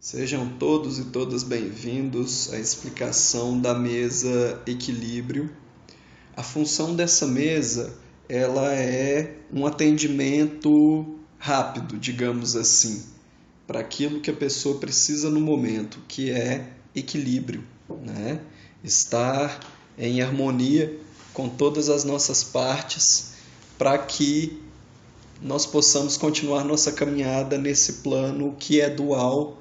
Sejam todos e todas bem-vindos à explicação da mesa equilíbrio. A função dessa mesa, ela é um atendimento rápido, digamos assim, para aquilo que a pessoa precisa no momento, que é equilíbrio, né? Estar em harmonia com todas as nossas partes para que nós possamos continuar nossa caminhada nesse plano que é dual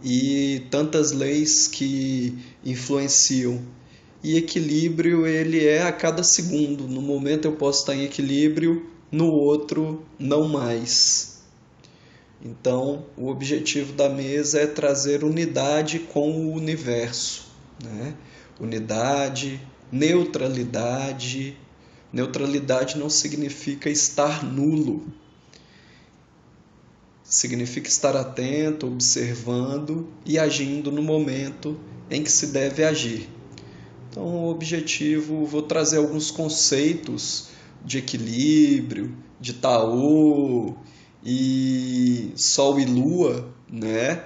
e tantas leis que influenciam. E equilíbrio, ele é a cada segundo. No momento eu posso estar em equilíbrio, no outro não mais. Então, o objetivo da mesa é trazer unidade com o universo, né? Unidade, neutralidade. Neutralidade não significa estar nulo. Significa estar atento, observando e agindo no momento em que se deve agir. Então, o objetivo, vou trazer alguns conceitos de equilíbrio, de Taô e Sol e Lua, né?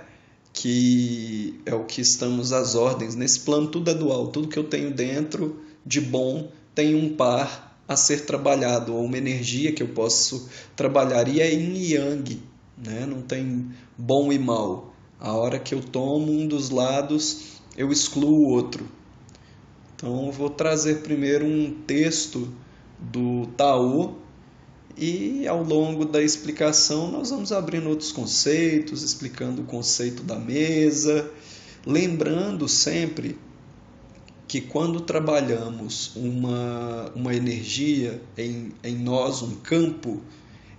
Que é o que estamos às ordens. Nesse plano tudo é dual, tudo que eu tenho dentro de bom tem um par a ser trabalhado, ou uma energia que eu posso trabalhar, e é yin e yang, né? Não tem bom e mal. A hora que eu tomo um dos lados, eu excluo o outro. Então, eu vou trazer primeiro um texto do Taô e, ao longo da explicação, nós vamos abrindo outros conceitos, explicando o conceito da mesa, lembrando sempre que quando trabalhamos uma energia em nós, um campo,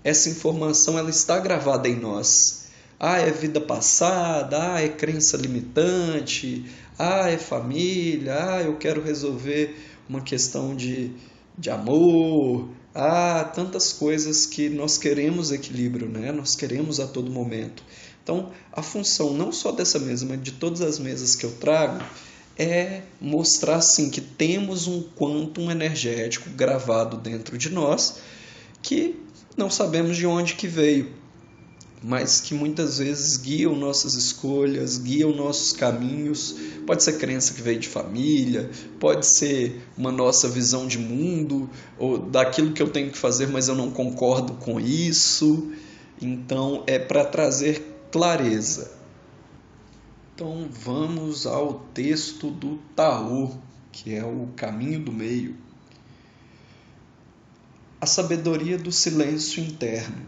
essa informação ela está gravada em nós. É vida passada, é crença limitante, é família, eu quero resolver uma questão de amor, tantas coisas que nós queremos equilíbrio, né? Nós queremos a todo momento. Então, a função não só dessa mesa, mas de todas as mesas que eu trago, é mostrar assim, que temos um quantum energético gravado dentro de nós, que não sabemos de onde que veio, mas que muitas vezes guiam nossas escolhas, guiam nossos caminhos. Pode ser crença que veio de família, pode ser uma nossa visão de mundo, ou daquilo que eu tenho que fazer, mas eu não concordo com isso. Então, é para trazer clareza. Então, vamos ao texto do Taô, que é o caminho do meio. A sabedoria do silêncio interno.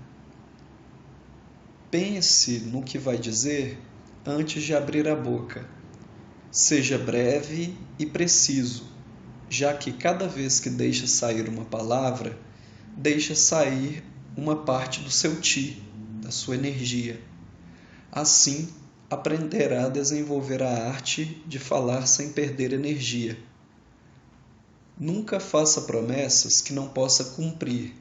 Pense no que vai dizer antes de abrir a boca. Seja breve e preciso, já que cada vez que deixa sair uma palavra, deixa sair uma parte do seu ti, da sua energia. Assim, aprenderá a desenvolver a arte de falar sem perder energia. Nunca faça promessas que não possa cumprir.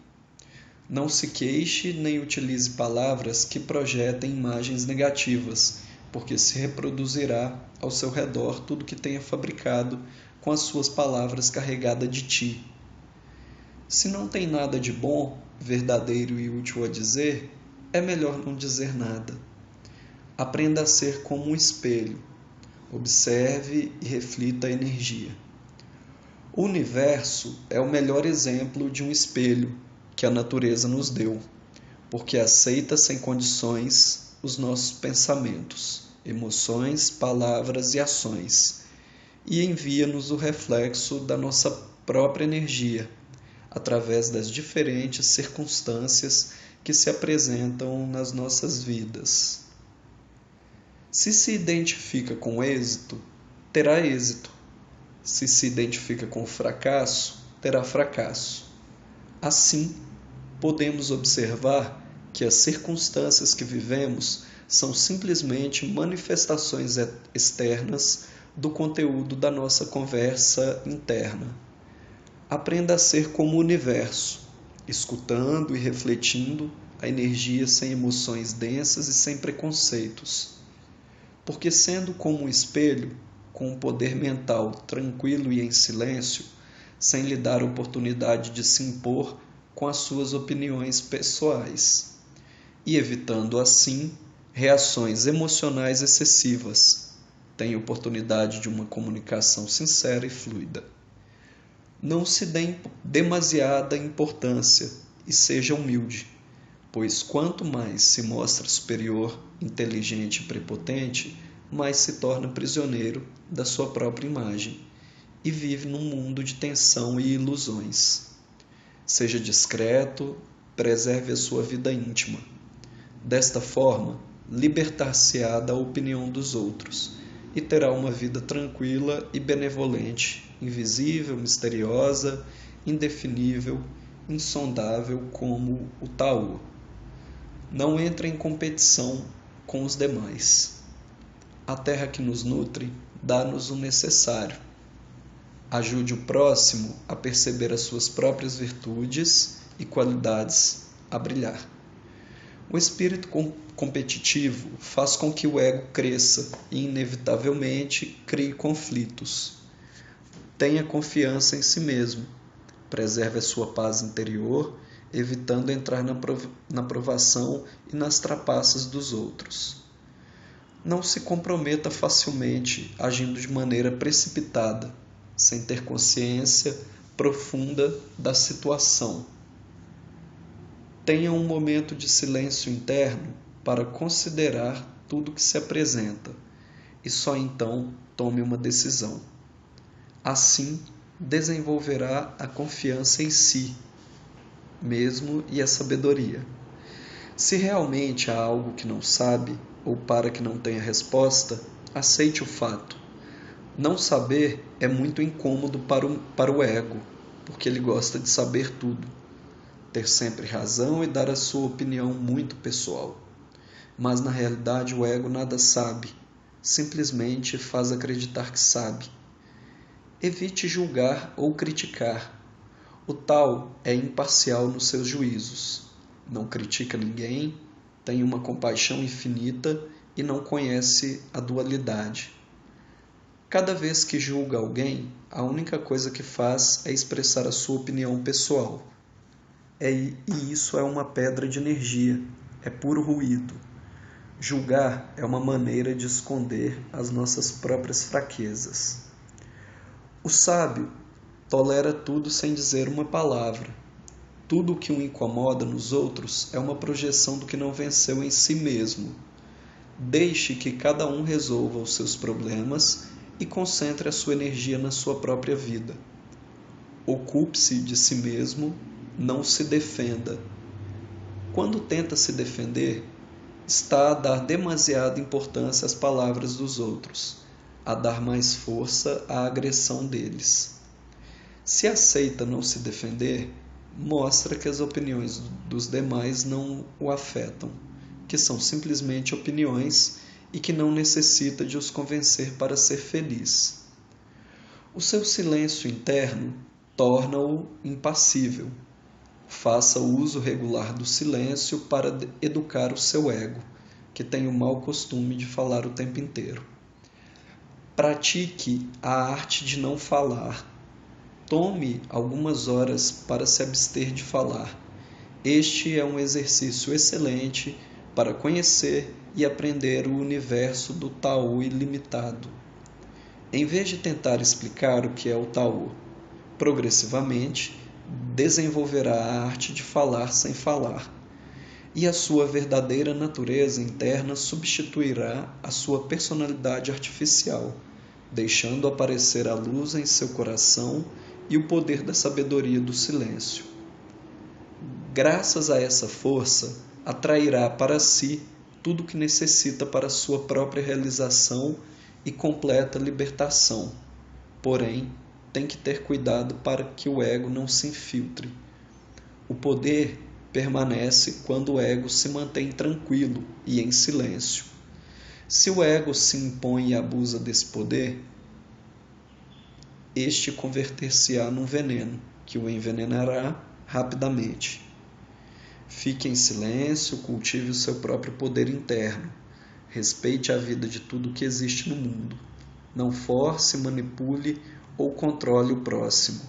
Não se queixe nem utilize palavras que projetem imagens negativas, porque se reproduzirá ao seu redor tudo que tenha fabricado com as suas palavras carregadas de ti. Se não tem nada de bom, verdadeiro e útil a dizer, é melhor não dizer nada. Aprenda a ser como um espelho. Observe e reflita a energia. O universo é o melhor exemplo de um espelho que a natureza nos deu, porque aceita sem condições os nossos pensamentos, emoções, palavras e ações, e envia-nos o reflexo da nossa própria energia, através das diferentes circunstâncias que se apresentam nas nossas vidas. Se se identifica com êxito, terá êxito. Se se identifica com fracasso, terá fracasso. Assim, podemos observar que as circunstâncias que vivemos são simplesmente manifestações externas do conteúdo da nossa conversa interna. Aprenda a ser como o universo, escutando e refletindo a energia sem emoções densas e sem preconceitos. Porque sendo como um espelho, com um poder mental tranquilo e em silêncio, sem lhe dar oportunidade de se impor com as suas opiniões pessoais, e evitando assim reações emocionais excessivas. Tenha oportunidade de uma comunicação sincera e fluida. Não se dê demasiada importância e seja humilde, pois quanto mais se mostra superior, inteligente e prepotente, mais se torna prisioneiro da sua própria imagem e vive num mundo de tensão e ilusões. Seja discreto, preserve a sua vida íntima. Desta forma, libertar-se-á da opinião dos outros e terá uma vida tranquila e benevolente, invisível, misteriosa, indefinível, insondável como o Tao. Não entre em competição com os demais. A terra que nos nutre dá-nos o necessário. Ajude o próximo a perceber as suas próprias virtudes e qualidades a brilhar. O espírito competitivo faz com que o ego cresça e, inevitavelmente, crie conflitos. Tenha confiança em si mesmo. Preserve a sua paz interior, evitando entrar na provação e nas trapaças dos outros. Não se comprometa facilmente, agindo de maneira precipitada, sem ter consciência profunda da situação. Tenha um momento de silêncio interno para considerar tudo que se apresenta e só então tome uma decisão. Assim, desenvolverá a confiança em si mesmo e a sabedoria. Se realmente há algo que não sabe ou para que não tenha resposta, aceite o fato. Não saber é muito incômodo para o ego, porque ele gosta de saber tudo, ter sempre razão e dar a sua opinião muito pessoal. Mas na realidade o ego nada sabe, simplesmente faz acreditar que sabe. Evite julgar ou criticar. O Tao é imparcial nos seus juízos. Não critica ninguém, tem uma compaixão infinita e não conhece a dualidade. Cada vez que julga alguém, a única coisa que faz é expressar a sua opinião pessoal. E isso é uma pedra de energia, é puro ruído. Julgar é uma maneira de esconder as nossas próprias fraquezas. O sábio tolera tudo sem dizer uma palavra. Tudo o que o incomoda nos outros é uma projeção do que não venceu em si mesmo. Deixe que cada um resolva os seus problemas e concentre a sua energia na sua própria vida. Ocupe-se de si mesmo, não se defenda. Quando tenta se defender, está a dar demasiada importância às palavras dos outros, a dar mais força à agressão deles. Se aceita não se defender, mostra que as opiniões dos demais não o afetam, que são simplesmente opiniões e que não necessita de os convencer para ser feliz. O seu silêncio interno torna-o impassível. Faça uso regular do silêncio para educar o seu ego, que tem o mau costume de falar o tempo inteiro. Pratique a arte de não falar. Tome algumas horas para se abster de falar. Este é um exercício excelente para conhecer e aprender o universo do Tao ilimitado. Em vez de tentar explicar o que é o Tao, progressivamente desenvolverá a arte de falar sem falar, e a sua verdadeira natureza interna substituirá a sua personalidade artificial, deixando aparecer a luz em seu coração e o poder da sabedoria do silêncio. Graças a essa força, atrairá para si tudo o que necessita para sua própria realização e completa libertação. Porém, tem que ter cuidado para que o ego não se infiltre. O poder permanece quando o ego se mantém tranquilo e em silêncio. Se o ego se impõe e abusa desse poder, este converter-se-á num veneno, que o envenenará rapidamente. Fique em silêncio, cultive o seu próprio poder interno. Respeite a vida de tudo que existe no mundo. Não force, manipule ou controle o próximo.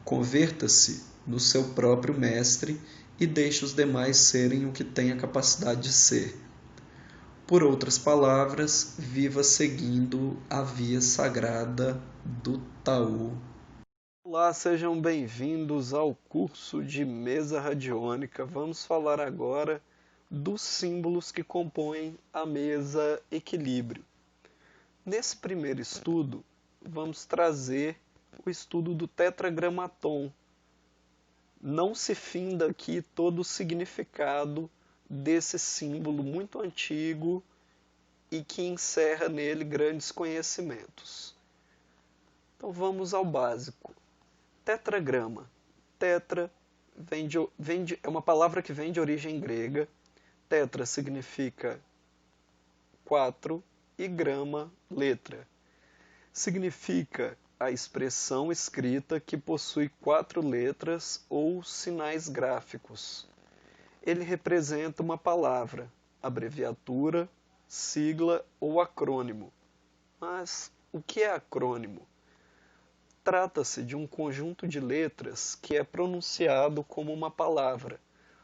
Converta-se no seu próprio mestre e deixe os demais serem o que têm a capacidade de ser. Por outras palavras, viva seguindo a via sagrada do Tao. Olá, sejam bem-vindos ao curso de mesa radiônica. Vamos falar agora dos símbolos que compõem a mesa equilíbrio. Nesse primeiro estudo, vamos trazer o estudo do tetragramaton. Não se finda aqui todo o significado desse símbolo muito antigo e que encerra nele grandes conhecimentos. Então vamos ao básico. Tetragrama. Tetra é uma palavra que vem de origem grega. Tetra significa 4 e grama, letra. Significa a expressão escrita que possui 4 letras ou sinais gráficos. Ele representa uma palavra, abreviatura, sigla ou acrônimo. Mas o que é acrônimo? Trata-se de um conjunto de letras que é pronunciado como uma palavra,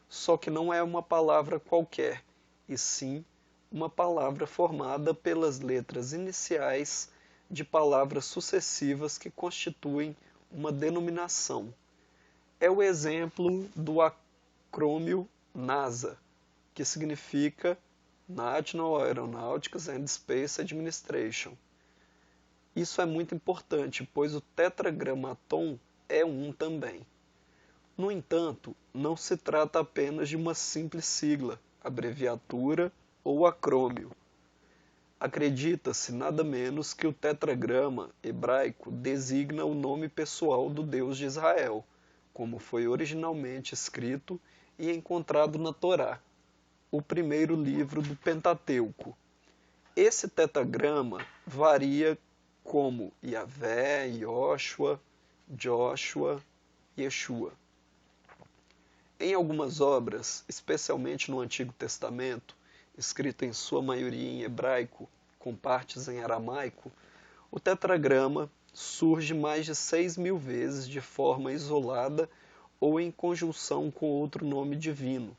só que não é uma palavra qualquer, e sim uma palavra formada pelas letras iniciais de palavras sucessivas que constituem uma denominação. É o exemplo do acrônimo NASA, que significa National Aeronautics and Space Administration. Isso é muito importante, pois o tetragramaton é um também. No entanto, não se trata apenas de uma simples sigla, abreviatura ou acrônimo. Acredita-se nada menos que o tetragrama hebraico designa o nome pessoal do Deus de Israel, como foi originalmente escrito e encontrado na Torá, o primeiro livro do Pentateuco. Esse tetragrama varia como Yahvé, Yoshua, Joshua, Yeshua. Em algumas obras, especialmente no Antigo Testamento, escrita em sua maioria em hebraico, com partes em aramaico, o tetragrama surge mais de 6.000 vezes de forma isolada ou em conjunção com outro nome divino.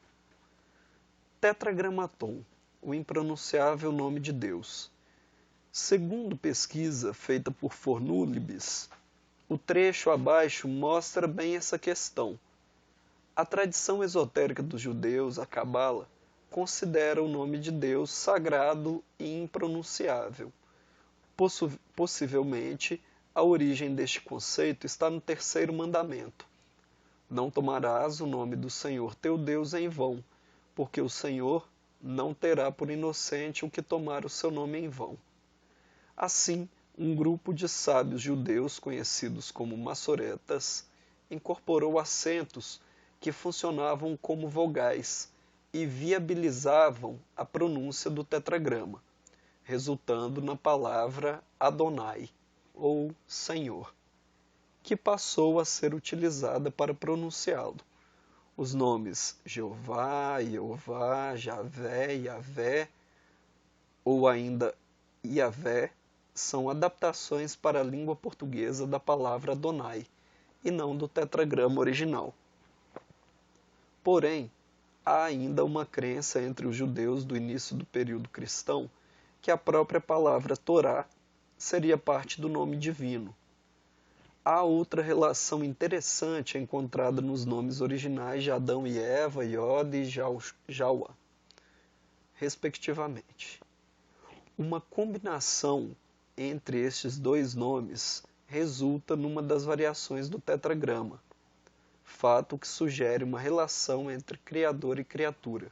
Tetragramaton, o impronunciável nome de Deus. Segundo pesquisa feita por Fornulibes, o trecho abaixo mostra bem essa questão. A tradição esotérica dos judeus, a Cabala, considera o nome de Deus sagrado e impronunciável. Possivelmente, a origem deste conceito está no terceiro mandamento. Não tomarás o nome do Senhor teu Deus em vão, porque o Senhor não terá por inocente o que tomar o seu nome em vão. Assim, um grupo de sábios judeus conhecidos como massoretas incorporou acentos que funcionavam como vogais e viabilizavam a pronúncia do tetragrama, resultando na palavra Adonai, ou Senhor, que passou a ser utilizada para pronunciá-lo. Os nomes Jeová, Jeová, Javé, Yavé, ou ainda Yahvé, são adaptações para a língua portuguesa da palavra Adonai, e não do tetragrama original. Porém, há ainda uma crença entre os judeus do início do período cristão que a própria palavra Torá seria parte do nome divino. Há outra relação interessante encontrada nos nomes originais de Adão e Eva, Iod e Jauá, respectivamente. Uma combinação entre estes dois nomes resulta numa das variações do tetragrama, fato que sugere uma relação entre criador e criatura.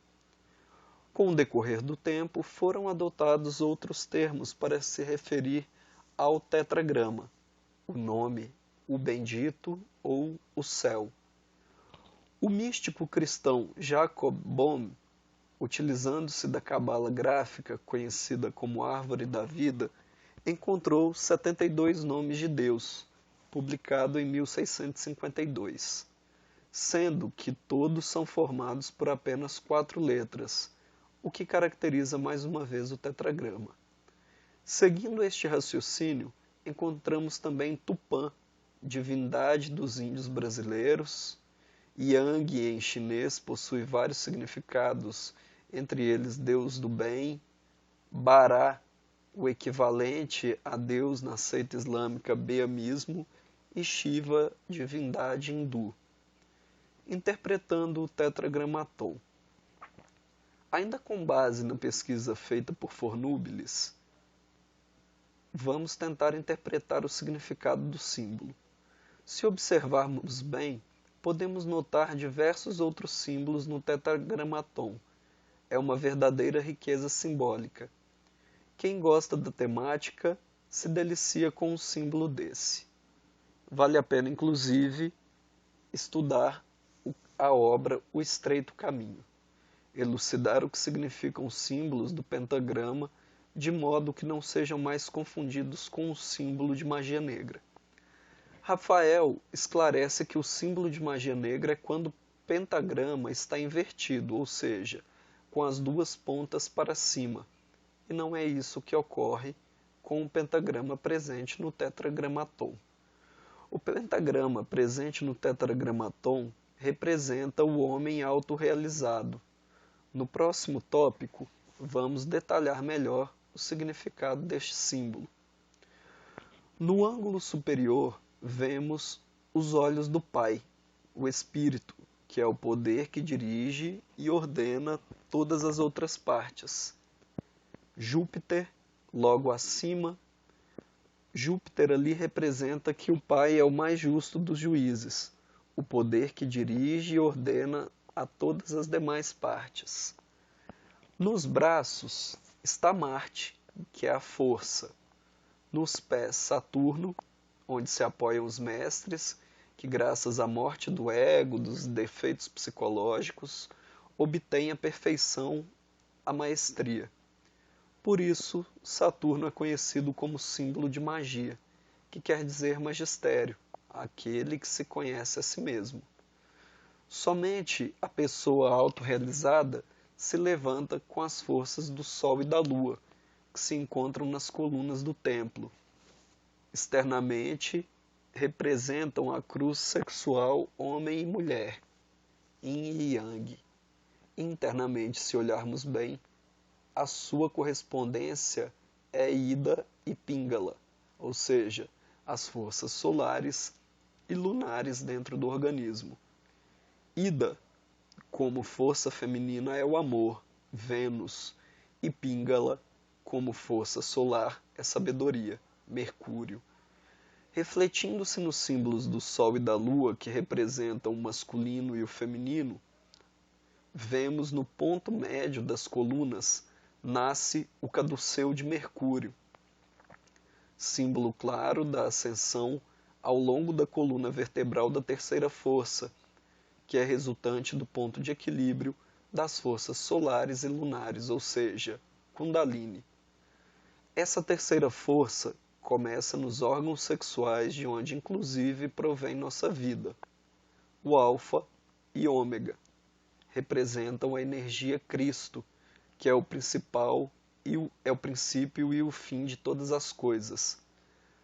Com o decorrer do tempo, foram adotados outros termos para se referir ao tetragrama, o nome, o bendito ou o céu. O místico cristão Jacob Bohm, utilizando-se da cabala gráfica conhecida como Árvore da Vida, encontrou 72 nomes de Deus, publicado em 1652, sendo que todos são formados por apenas 4 letras, o que caracteriza mais uma vez o tetragrama. Seguindo este raciocínio, encontramos também Tupã, divindade dos índios brasileiros. Yang, em chinês, possui vários significados, entre eles Deus do bem, Bará, o equivalente a Deus na seita islâmica Behamismo, e Shiva, divindade hindu. Interpretando o Tetragramaton. Ainda com base na pesquisa feita por Fornúbilis, vamos tentar interpretar o significado do símbolo. Se observarmos bem, podemos notar diversos outros símbolos no Tetragramaton. É uma verdadeira riqueza simbólica. Quem gosta da temática se delicia com um símbolo desse. Vale a pena, inclusive, estudar a obra O Estreito Caminho, elucidar o que significam os símbolos do pentagrama, de modo que não sejam mais confundidos com o símbolo de magia negra. Rafael esclarece que o símbolo de magia negra é quando o pentagrama está invertido, ou seja, com as duas pontas para cima, e não é isso que ocorre com o pentagrama presente no Tetragramaton. O pentagrama presente no Tetragramaton representa o homem autorrealizado. No próximo tópico, vamos detalhar melhor o significado deste símbolo. No ângulo superior, vemos os olhos do Pai, o Espírito, que é o poder que dirige e ordena todas as outras partes. Júpiter, logo acima, Júpiter ali representa que o Pai é o mais justo dos juízes, o poder que dirige e ordena a todas as demais partes. Nos braços está Marte, que é a força. Nos pés, Saturno, onde se apoiam os mestres, que graças à morte do ego, dos defeitos psicológicos, obtêm a perfeição, a maestria. Por isso, Saturno é conhecido como símbolo de magia, que quer dizer magistério, aquele que se conhece a si mesmo. Somente a pessoa autorrealizada se levanta com as forças do Sol e da Lua, que se encontram nas colunas do templo. Externamente, representam a cruz sexual homem e mulher, yin e yang. Internamente, se olharmos bem, a sua correspondência é Ida e Pingala, ou seja, as forças solares e lunares dentro do organismo. Ida, como força feminina, é o amor, Vênus, e Pingala, como força solar, é sabedoria, Mercúrio. Refletindo-se nos símbolos do Sol e da Lua, que representam o masculino e o feminino, vemos no ponto médio das colunas nasce o caduceu de Mercúrio, símbolo claro da ascensão ao longo da coluna vertebral da terceira força, que é resultante do ponto de equilíbrio das forças solares e lunares, ou seja, Kundalini. Essa terceira força começa nos órgãos sexuais, de onde inclusive provém nossa vida. O alfa e ômega representam a energia Cristo, que é o principal é o princípio e o fim de todas as coisas.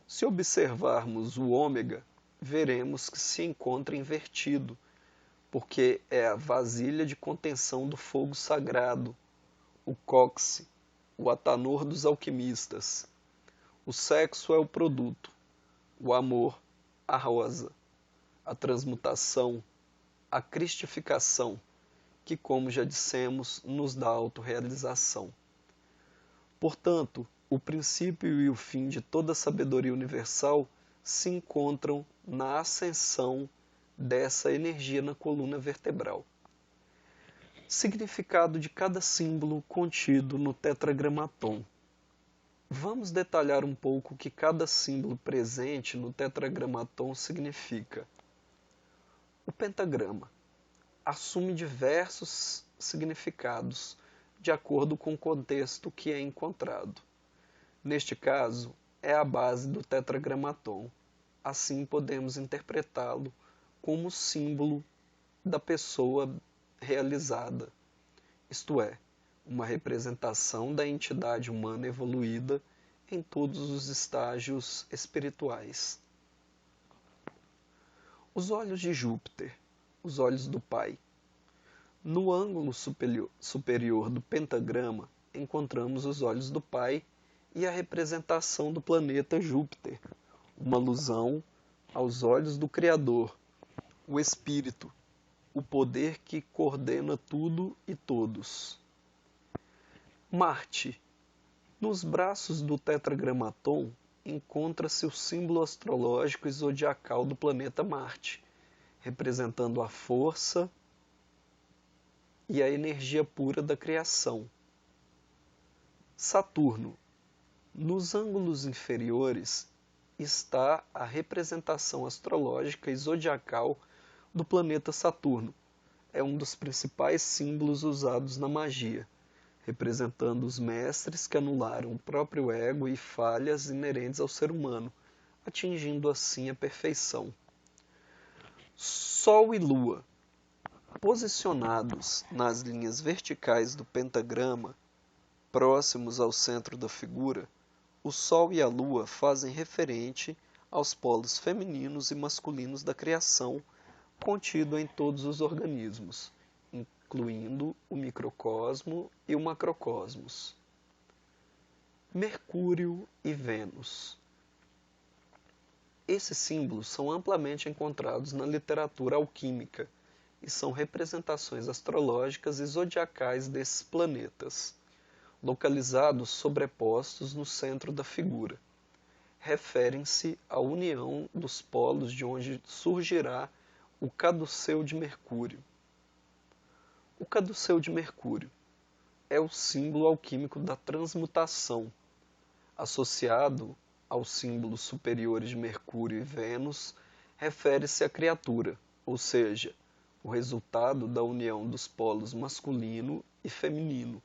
Se observarmos o ômega, veremos que se encontra invertido, porque é a vasilha de contenção do fogo sagrado, o cóccix, o atanor dos alquimistas. O sexo é o produto, o amor, a rosa, a transmutação, a cristificação, que, como já dissemos, nos dá autorrealização. Portanto, o princípio e o fim de toda a sabedoria universal se encontram na ascensão dessa energia na coluna vertebral. Significado de cada símbolo contido no Tetragramaton. Vamos detalhar um pouco o que cada símbolo presente no Tetragramaton significa. O pentagrama assume diversos significados de acordo com o contexto que é encontrado. Neste caso, é a base do Tetragramaton. Assim podemos interpretá-lo como símbolo da pessoa realizada, isto é, uma representação da entidade humana evoluída em todos os estágios espirituais. Os olhos de Júpiter, os olhos do Pai. No ângulo superior do pentagrama, encontramos os olhos do Pai e a representação do planeta Júpiter, uma alusão aos olhos do Criador, o Espírito, o poder que coordena tudo e todos. Marte. Nos braços do tetragramaton encontra-se o símbolo astrológico e zodiacal do planeta Marte, representando a força e a energia pura da criação. Saturno. Nos ângulos inferiores está a representação astrológica e zodiacal do planeta Saturno. É um dos principais símbolos usados na magia, representando os mestres que anularam o próprio ego e falhas inerentes ao ser humano, atingindo assim a perfeição. Sol e Lua. Posicionados nas linhas verticais do pentagrama, próximos ao centro da figura, o Sol e a Lua fazem referente aos polos femininos e masculinos da criação contido em todos os organismos, incluindo o microcosmo e o macrocosmos. Mercúrio e Vênus. Esses símbolos são amplamente encontrados na literatura alquímica e são representações astrológicas e zodiacais desses planetas, localizados sobrepostos no centro da figura. Referem-se à união dos polos de onde surgirá o caduceu de Mercúrio. O caduceu de Mercúrio é o símbolo alquímico da transmutação, associado aos símbolos superiores de Mercúrio e Vênus, refere-se à criatura, ou seja, o resultado da união dos polos masculino e feminino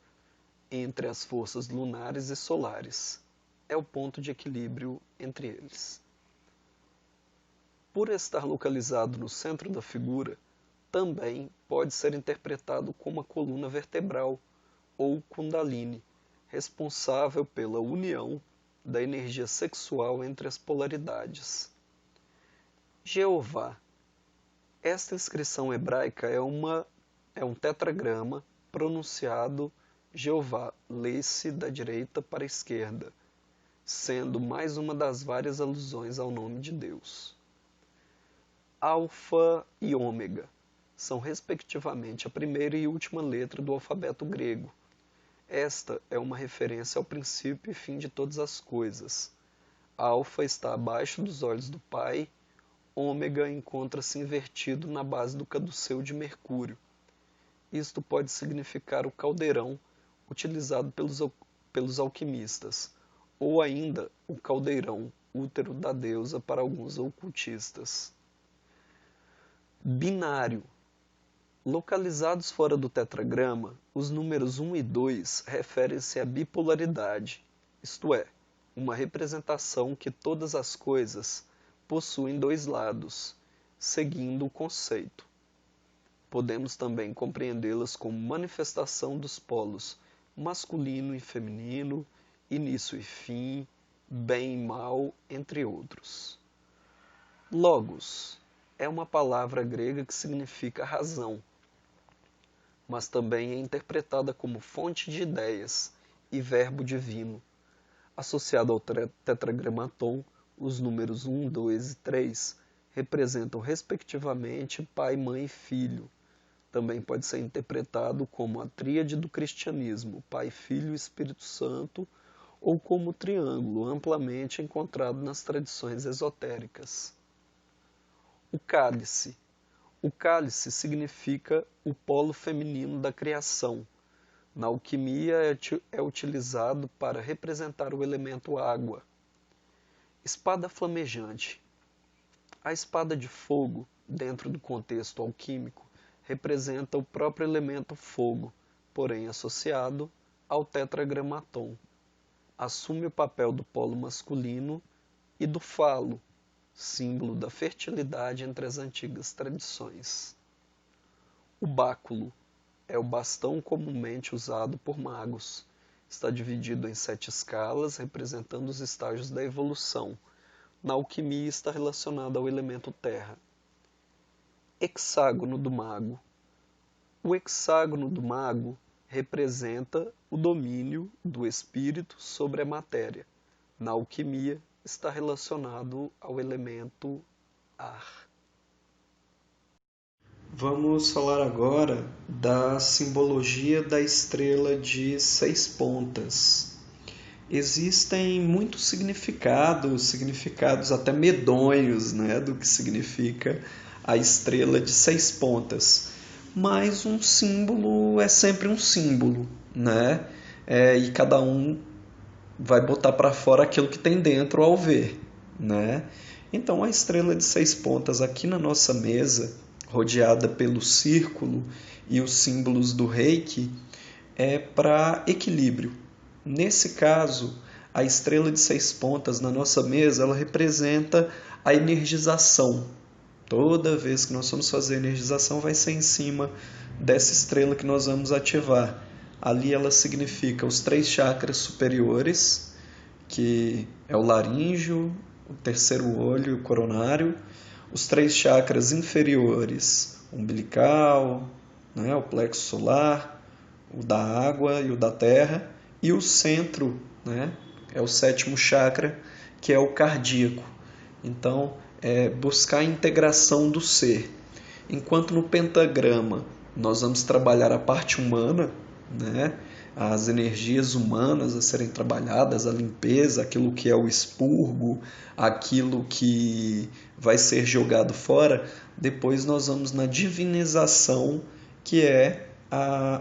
entre as forças lunares e solares. É o ponto de equilíbrio entre eles. Por estar localizado no centro da figura, também pode ser interpretado como a coluna vertebral, ou Kundalini, responsável pela união da energia sexual entre as polaridades. Jeová. Esta inscrição hebraica é um tetragrama pronunciado Jeová, lê-se da direita para a esquerda, sendo mais uma das várias alusões ao nome de Deus. Alfa e Ômega são respectivamente a primeira e última letra do alfabeto grego. Esta é uma referência ao princípio e fim de todas as coisas. Alfa está abaixo dos olhos do Pai, Ômega encontra-se invertido na base do caduceu de Mercúrio. Isto pode significar o caldeirão utilizado pelos alquimistas, ou ainda o caldeirão, útero da deusa para alguns ocultistas. Binário. Localizados fora do tetragrama, os números 1 e 2 referem-se à bipolaridade, isto é, uma representação que todas as coisas possuem dois lados, seguindo o conceito. Podemos também compreendê-las como manifestação dos polos masculino e feminino, início e fim, bem e mal, entre outros. Logos é uma palavra grega que significa razão, mas também é interpretada como fonte de ideias e verbo divino. Associado ao tetragramaton, os números 1, 2 e 3 representam respectivamente pai, mãe e filho. Também pode ser interpretado como a tríade do cristianismo, Pai, Filho e Espírito Santo, ou como o triângulo, amplamente encontrado nas tradições esotéricas. O cálice. O cálice significa o polo feminino da criação. Na alquimia é utilizado para representar o elemento água. Espada flamejante. A espada de fogo, dentro do contexto alquímico, representa o próprio elemento fogo, porém associado ao tetragramaton. Assume o papel do polo masculino e do falo, símbolo da fertilidade entre as antigas tradições. O báculo é o bastão comumente usado por magos. Está dividido em 7 escalas, representando os estágios da evolução. Na alquimia está relacionado ao elemento terra. Hexágono do mago. O hexágono do mago representa o domínio do espírito sobre a matéria. Na alquimia, está relacionado ao elemento ar. Vamos falar agora da simbologia da estrela de 6 pontas. Existem muitos significados até medonhos, né, do que significa a estrela de 6 pontas. Mas um símbolo é sempre um símbolo, né? E cada um vai botar para fora aquilo que tem dentro ao ver, né? Então a estrela de 6 pontas aqui na nossa mesa, rodeada pelo círculo e os símbolos do Reiki, é para equilíbrio. Nesse caso, a estrela de 6 pontas na nossa mesa, ela representa a energização. Toda vez que nós vamos fazer a energização, vai ser em cima dessa estrela que nós vamos ativar. Ali ela significa os 3 chakras superiores, que é o laríngeo, o terceiro olho e o coronário. Os 3 chakras inferiores, o umbilical, né, o plexo solar, o da água e o da terra. E o centro, né, é o 7º chakra, que é o cardíaco. Então, é buscar a integração do ser. Enquanto no pentagrama nós vamos trabalhar a parte humana, né, as energias humanas a serem trabalhadas, a limpeza, aquilo que é o expurgo, aquilo que vai ser jogado fora. Depois nós vamos na divinização, que é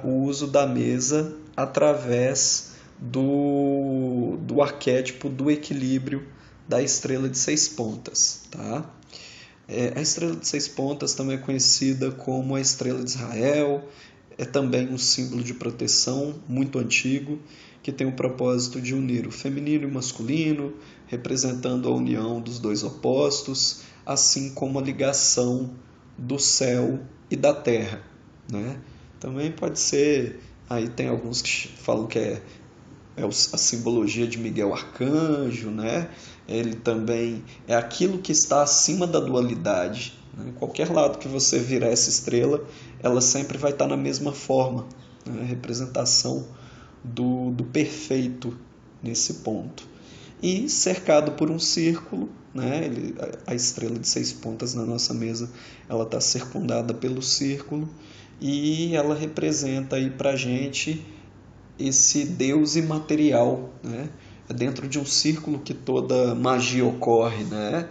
o uso da mesa através do arquétipo do equilíbrio da estrela de 6 pontas. Tá? A estrela de 6 pontas também é conhecida como a estrela de Israel, é também um símbolo de proteção muito antigo, que tem o propósito de unir o feminino e o masculino, representando a união dos 2 opostos, assim como a ligação do céu e da terra, né? Também pode ser, aí tem alguns que falam que é a simbologia de Miguel Arcanjo, né? Ele também é aquilo que está acima da dualidade, né? Qualquer lado que você virar essa estrela, ela sempre vai estar na mesma forma, né? A representação do perfeito nesse ponto. E cercado por um círculo, né? A estrela de 6 pontas na nossa mesa, ela está circundada pelo círculo e ela representa aí para a gente esse Deus imaterial, né? É dentro de um círculo que toda magia ocorre, né?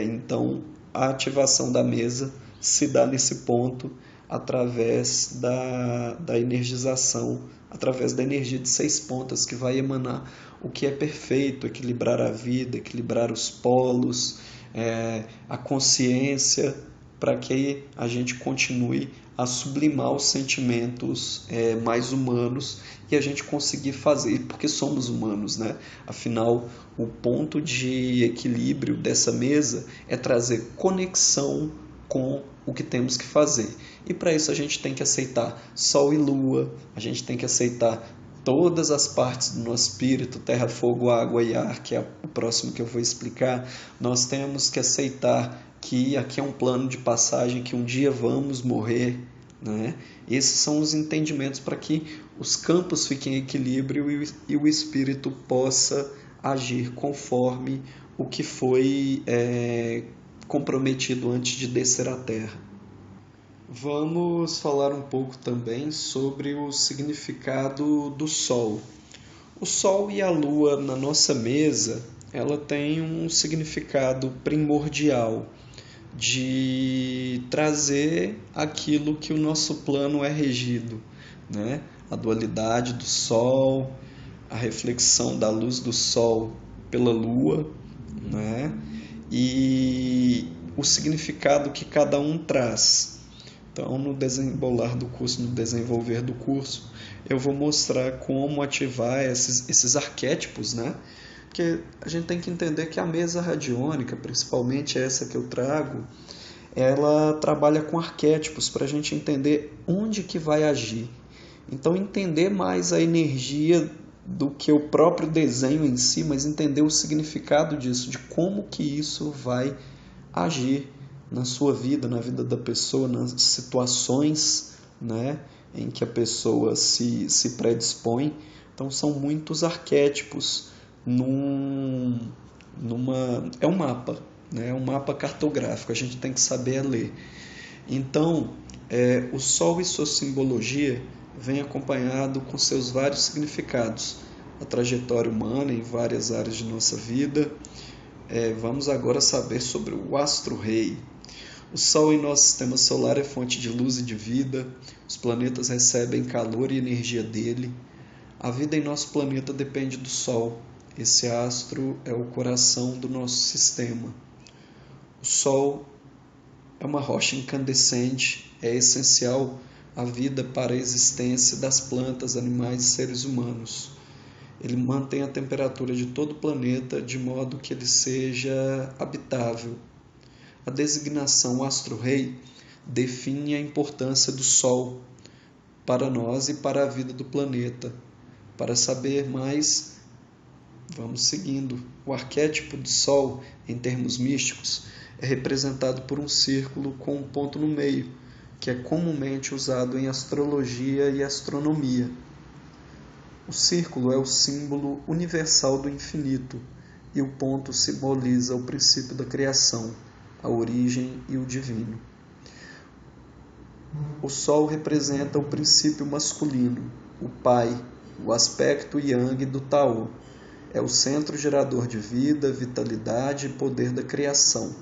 Então, a ativação da mesa se dá nesse ponto através da energização, através da energia de 6 pontas, que vai emanar o que é perfeito, equilibrar a vida, equilibrar os polos, a consciência, para que a gente continue a sublimar os sentimentos mais humanos e a gente conseguir fazer, porque somos humanos, né? Afinal, o ponto de equilíbrio dessa mesa é trazer conexão com o que temos que fazer. E para isso a gente tem que aceitar Sol e Lua, a gente tem que aceitar todas as partes do nosso espírito, terra, fogo, água e ar, que é o próximo que eu vou explicar. Nós temos que aceitar que aqui é um plano de passagem, que um dia vamos morrer, né? Esses são os entendimentos para que os campos fiquem em equilíbrio e o espírito possa agir conforme o que foi comprometido antes de descer à Terra. Vamos falar um pouco também sobre o significado do Sol. O Sol e a Lua na nossa mesa, ela tem um significado primordial de trazer aquilo que o nosso plano é regido, né? A dualidade do Sol, a reflexão da luz do Sol pela Lua, né? E o significado que cada um traz. Então, no desenrolar do curso, no desenvolver do curso, eu vou mostrar como ativar esses arquétipos, né? Porque a gente tem que entender que a mesa radiônica, principalmente essa que eu trago, ela trabalha com arquétipos para a gente entender onde que vai agir. Então, entender mais a energia do que o próprio desenho em si, mas entender o significado disso, de como que isso vai agir na sua vida, na vida da pessoa, nas situações, né, em que a pessoa se predispõe. Então são muitos arquétipos é um mapa, né? É um mapa cartográfico, a gente tem que saber ler. Então, o Sol e sua simbologia vem acompanhado com seus vários significados, a trajetória humana em várias áreas de nossa vida. Vamos agora saber sobre o astro-rei. O Sol em nosso sistema solar é fonte de luz e de vida, os planetas recebem calor e energia dele. A vida em nosso planeta depende do Sol. Esse astro é o coração do nosso sistema. O Sol é uma rocha incandescente, é essencial à vida para a existência das plantas, animais e seres humanos. Ele mantém a temperatura de todo o planeta de modo que ele seja habitável. A designação astro-rei define a importância do Sol para nós e para a vida do planeta. Para saber mais, vamos seguindo. O arquétipo do Sol, em termos místicos, é representado por um círculo com um ponto no meio, que é comumente usado em astrologia e astronomia. O círculo é o símbolo universal do infinito e o ponto simboliza o princípio da criação, a origem e o divino. O Sol representa o princípio masculino, o Pai, o aspecto Yang do Tao. É o centro gerador de vida, vitalidade e poder da criação.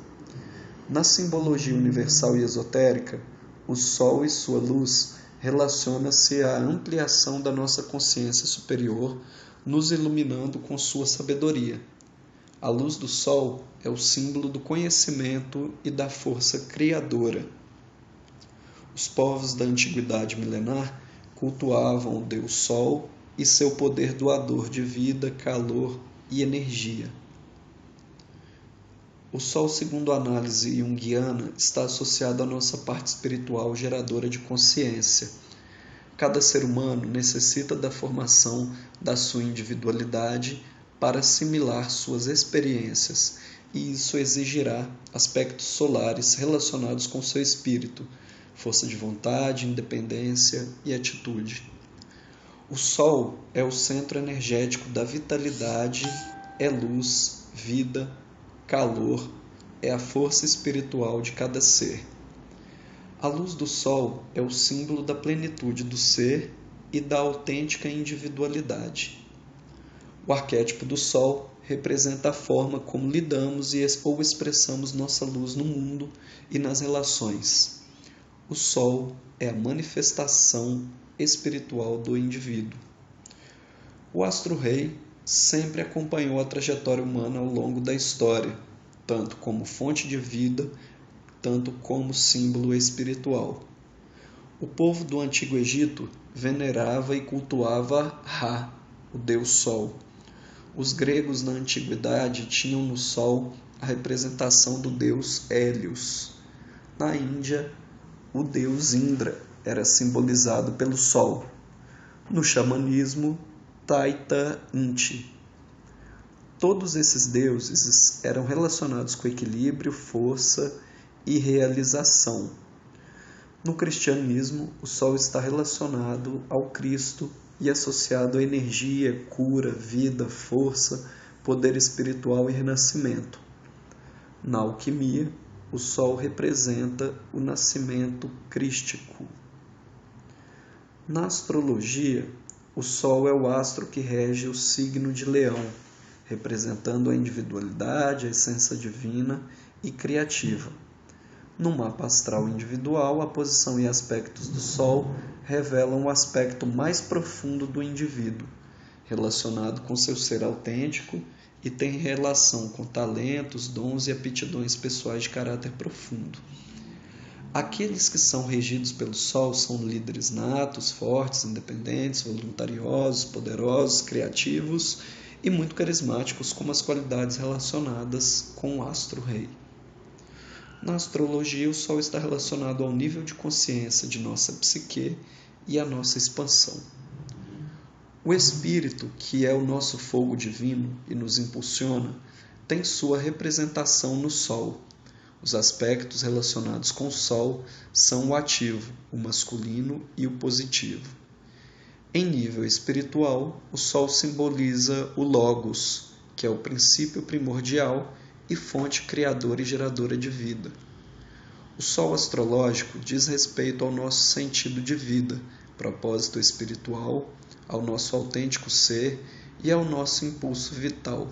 Na simbologia universal e esotérica, o Sol e sua luz relaciona-se à ampliação da nossa consciência superior, nos iluminando com sua sabedoria. A luz do Sol é o símbolo do conhecimento e da força criadora. Os povos da antiguidade milenar cultuavam o Deus Sol e seu poder doador de vida, calor e energia. O Sol, segundo a análise junguiana, está associado à nossa parte espiritual geradora de consciência. Cada ser humano necessita da formação da sua individualidade para assimilar suas experiências, e isso exigirá aspectos solares relacionados com seu espírito, força de vontade, independência e atitude. O Sol é o centro energético da vitalidade, é luz, vida, calor, é a força espiritual de cada ser. A luz do Sol é o símbolo da plenitude do ser e da autêntica individualidade. O arquétipo do Sol representa a forma como lidamos ou expressamos nossa luz no mundo e nas relações. O Sol é a manifestação espiritual do indivíduo. O astro-rei sempre acompanhou a trajetória humana ao longo da história, tanto como fonte de vida, tanto como símbolo espiritual. O povo do Antigo Egito venerava e cultuava Ra, o deus Sol. Os gregos na antiguidade tinham no Sol a representação do deus Hélios. Na Índia, o deus Indra era simbolizado pelo Sol. No xamanismo, Taita Inti. Todos esses deuses eram relacionados com equilíbrio, força e realização. No cristianismo, o Sol está relacionado ao Cristo e associado à energia, cura, vida, força, poder espiritual e renascimento. Na alquimia, o Sol representa o nascimento crístico. Na astrologia, o Sol é o astro que rege o signo de Leão, representando a individualidade, a essência divina e criativa. No mapa astral individual, a posição e aspectos do Sol revelam o aspecto mais profundo do indivíduo, relacionado com seu ser autêntico e tem relação com talentos, dons e aptidões pessoais de caráter profundo. Aqueles que são regidos pelo Sol são líderes natos, fortes, independentes, voluntariosos, poderosos, criativos e muito carismáticos, como as qualidades relacionadas com o astro-rei. Na astrologia, o Sol está relacionado ao nível de consciência de nossa psique e à nossa expansão. O Espírito, que é o nosso fogo divino e nos impulsiona, tem sua representação no Sol. Os aspectos relacionados com o Sol são o ativo, o masculino e o positivo. Em nível espiritual, o Sol simboliza o Logos, que é o princípio primordial e fonte criadora e geradora de vida. O Sol astrológico diz respeito ao nosso sentido de vida, propósito espiritual, ao nosso autêntico ser e ao nosso impulso vital.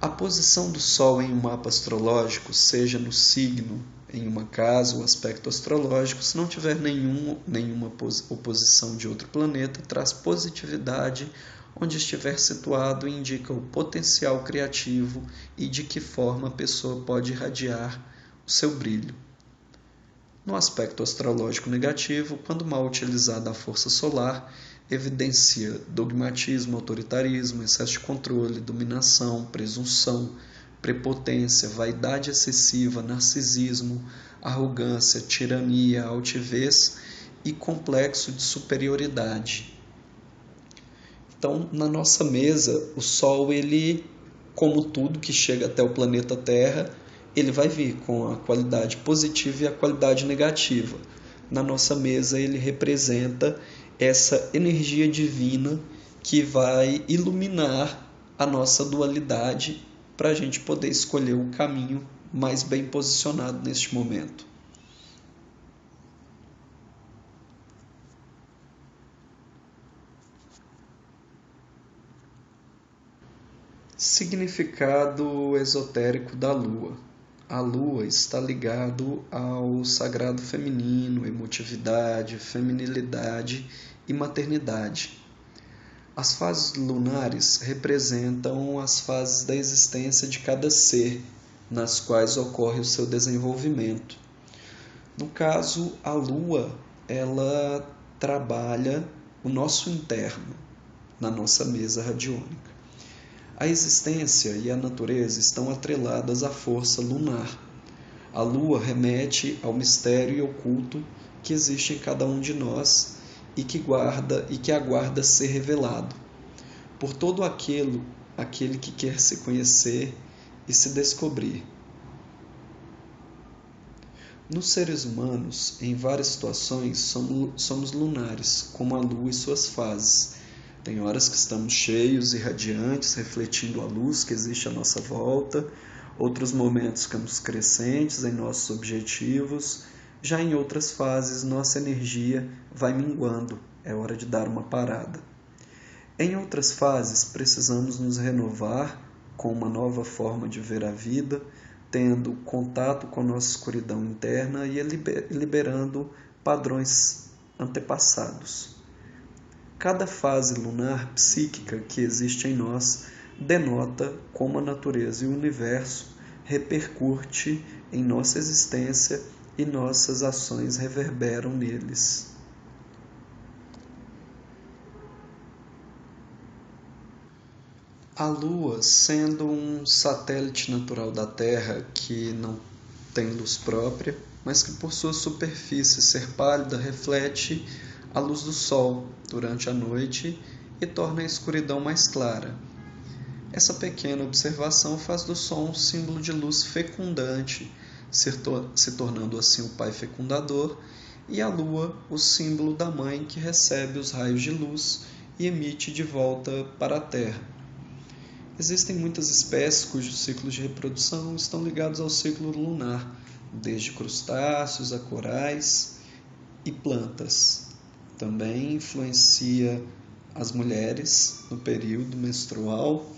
A posição do Sol em um mapa astrológico, seja no signo, em uma casa ou aspecto astrológico, se não tiver nenhuma oposição de outro planeta, traz positividade onde estiver situado e indica o potencial criativo e de que forma a pessoa pode irradiar o seu brilho. No aspecto astrológico negativo, quando mal utilizada a força solar, evidencia dogmatismo, autoritarismo, excesso de controle, dominação, presunção, prepotência, vaidade excessiva, narcisismo, arrogância, tirania, altivez e complexo de superioridade. Então, na nossa mesa, o Sol, ele, como tudo que chega até o planeta Terra, ele vai vir com a qualidade positiva e a qualidade negativa. Na nossa mesa, ele representa essa energia divina que vai iluminar a nossa dualidade para a gente poder escolher o caminho mais bem posicionado neste momento. Significado esotérico da Lua. A Lua está ligado ao sagrado feminino, emotividade, feminilidade e maternidade. As fases lunares representam as fases da existência de cada ser, nas quais ocorre o seu desenvolvimento. No caso, a Lua, ela trabalha o nosso interno, na nossa mesa radiônica. A existência e a natureza estão atreladas à força lunar. A Lua remete ao mistério e oculto que existe em cada um de nós e que aguarda ser revelado por todo aquele que quer se conhecer e se descobrir. Nos seres humanos, em várias situações, somos lunares, como a Lua e suas fases. Tem horas que estamos cheios e radiantes, refletindo a luz que existe à nossa volta. Outros momentos ficamos crescentes em nossos objetivos. Já em outras fases, nossa energia vai minguando. É hora de dar uma parada. Em outras fases, precisamos nos renovar com uma nova forma de ver a vida, tendo contato com a nossa escuridão interna e liberando padrões antepassados. Cada fase lunar psíquica que existe em nós denota como a natureza e o universo repercute em nossa existência e nossas ações reverberam neles. A Lua, sendo um satélite natural da Terra que não tem luz própria, mas que por sua superfície ser pálida reflete a luz do Sol durante a noite e torna a escuridão mais clara. Essa pequena observação faz do Sol um símbolo de luz fecundante, se tornando assim o Pai fecundador, e a Lua o símbolo da Mãe que recebe os raios de luz e emite de volta para a Terra. Existem muitas espécies cujos ciclos de reprodução estão ligados ao ciclo lunar, desde crustáceos a corais e plantas. Também influencia as mulheres no período menstrual,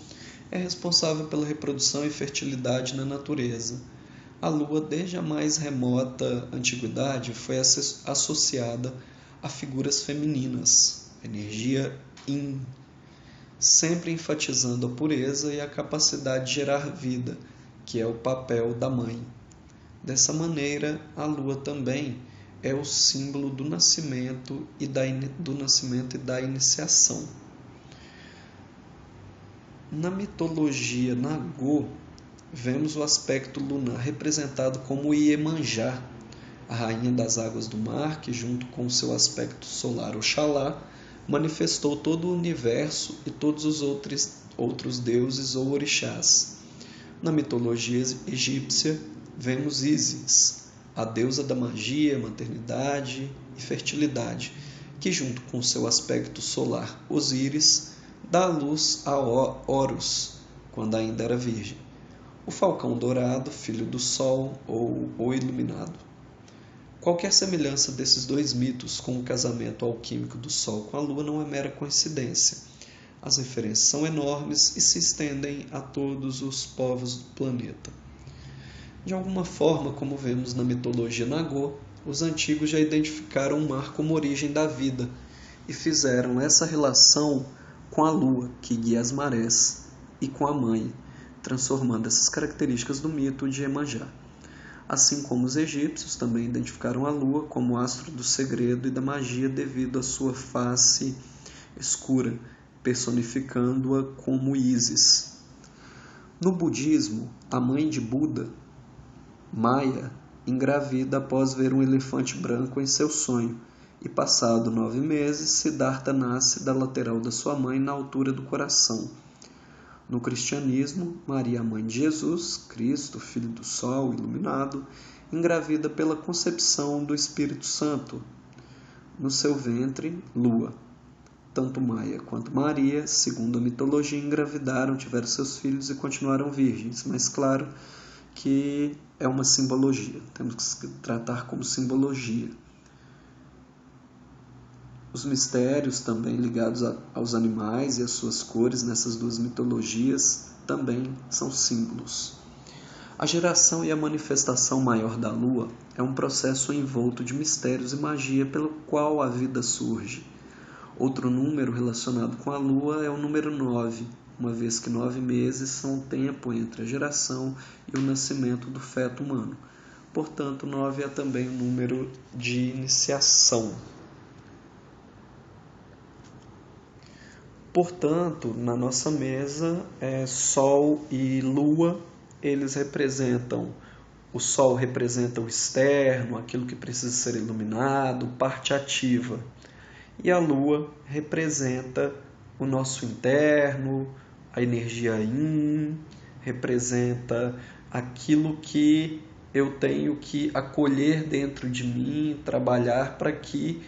é responsável pela reprodução e fertilidade na natureza. A Lua, desde a mais remota antiguidade, foi associada a figuras femininas, energia Yin, sempre enfatizando a pureza e a capacidade de gerar vida, que é o papel da mãe. Dessa maneira, a Lua também é o símbolo do nascimento e da iniciação. Na mitologia Nagô, vemos o aspecto lunar representado como Iemanjá, a rainha das águas do mar, que junto com seu aspecto solar Oxalá, manifestou todo o universo e todos os outros deuses ou orixás. Na mitologia egípcia, vemos Ísis, a deusa da magia, maternidade e fertilidade, que junto com seu aspecto solar Osíris, dá luz a Horus, quando ainda era virgem. O falcão dourado, filho do sol ou o iluminado. Qualquer semelhança desses dois mitos com o casamento alquímico do sol com a lua não é mera coincidência. As referências são enormes e se estendem a todos os povos do planeta. De alguma forma, como vemos na mitologia Nagô, os antigos já identificaram o mar como origem da vida e fizeram essa relação com a lua, que guia as marés, e com a mãe, transformando essas características do mito de Iemanjá. Assim como os egípcios também identificaram a lua como astro do segredo e da magia devido à sua face escura, personificando-a como Ísis. No budismo, a mãe de Buda, Maya, engravida após ver um elefante branco em seu sonho, e passado 9 meses, Siddhartha nasce da lateral da sua mãe na altura do coração. No cristianismo, Maria, mãe de Jesus, Cristo, filho do sol, iluminado, engravida pela concepção do Espírito Santo. No seu ventre, lua. Tanto Maia quanto Maria, segundo a mitologia, engravidaram, tiveram seus filhos e continuaram virgens, mas claro que é uma simbologia, temos que tratar como simbologia. Os mistérios também ligados aos animais e às suas cores nessas duas mitologias também são símbolos. A geração e a manifestação maior da lua é um processo envolto de mistérios e magia pelo qual a vida surge. Outro número relacionado com a lua é o número 9, uma vez que 9 meses são o tempo entre a geração e o nascimento do feto humano. Portanto, 9 é também o número de iniciação. Portanto, na nossa mesa, Sol e Lua, eles representam, o Sol representa o externo, aquilo que precisa ser iluminado, parte ativa. E a Lua representa o nosso interno, a energia Yin, representa aquilo que eu tenho que acolher dentro de mim, trabalhar para que